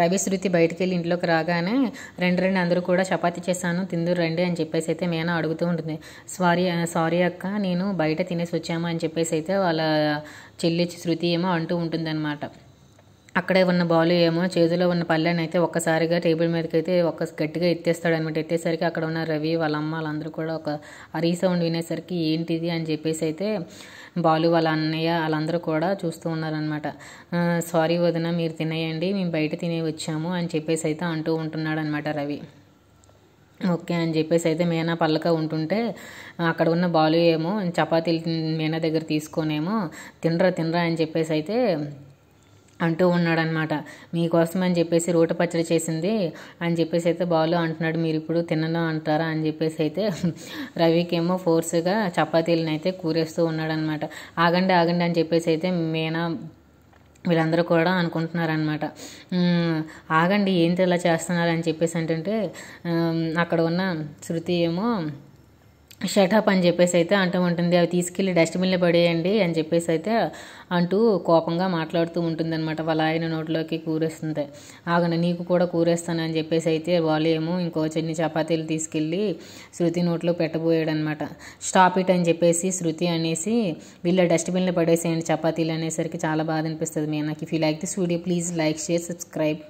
రవి శృతి బయటికి వెళ్ళి ఇంట్లోకి రాగానే రెండు అందరూ కూడా చపాతీ చేశాను తిందురు రండి అని చెప్పేసి అయితే మీనా అడుగుతూ ఉంటుంది. సారీ అక్క, నేను బయట తినేసి వచ్చాము అని చెప్పేసి అయితే వాళ్ళ చెల్లి శృతి ఏమో అంటూ ఉంటుందన్నమాట. అక్కడే ఉన్న బాలు ఏమో చేతిలో ఉన్న పళ్ళని అయితే ఒక్కసారిగా టేబుల్ మీదకి అయితే గట్టిగా ఎత్తేస్తాడనమాట. ఎత్తేసరికి అక్కడ ఉన్న రవి వాళ్ళ అమ్మ వాళ్ళందరూ కూడా ఒక రీసౌండ్ వినేసరికి ఏంటిది అని చెప్పేసి అయితే బాలు వాళ్ళ అన్నయ్య వాళ్ళందరూ కూడా చూస్తూ ఉన్నారనమాట. సారీ వదిన, మీరు తినేయండి, మేము బయట తినే వచ్చాము అని చెప్పేసి అయితే అంటూ ఉంటున్నాడు అనమాట రవి. ఓకే అని చెప్పేసి అయితే మీనా పళ్ళక ఉంటుంటే అక్కడ ఉన్న బాలు ఏమో చపాతీలు మీనా దగ్గర తీసుకొనేమో తినరా అని చెప్పేసి అయితే అంటూ ఉన్నాడనమాట. మీకోసం అని చెప్పేసి రోటి పచ్చడి చేసింది అని చెప్పేసి అయితే బాలు అంటున్నాడు. మీరు ఇప్పుడు తినను అంటారా అని చెప్పేసి అయితే రవికేమో ఫోర్స్గా చపాతీలను అయితే కూరేస్తూ ఉన్నాడనమాట. ఆగండి అని చెప్పేసి అయితే మీనా వీళ్ళందరూ కూడా అనుకుంటున్నారనమాట. ఆగండి ఏంటి ఇలా చేస్తున్నారు అని చెప్పేసి అంటే అక్కడ ఉన్న శృతి ఏమో షటప్ అని చెప్పేసి అయితే అంటూ ఉంటుంది. అవి తీసుకెళ్ళి డస్ట్బిన్లో పడేయండి అని చెప్పేసి అయితే అంటూ కోపంగా మాట్లాడుతూ ఉంటుందన్నమాట. వాళ్ళ ఆయన నోట్లోకి కూరేస్తుంది. ఆగండి, నీకు కూడా కూరేస్తానని చెప్పేసి అయితే వాళ్ళు ఏమో ఇంకో చిన్ని చపాతీలు తీసుకెళ్ళి శృతి నోట్లో పెట్టబోయాడనమాట. స్టాప్ ఇట్ అని చెప్పేసి శృతి అనేసి వీళ్ళ డస్ట్బిన్లో పడేసేయండి చపాతీలు అనేసరికి చాలా బాధ అనిపిస్తుంది. నాకు if you like this video please like, share, subscribe.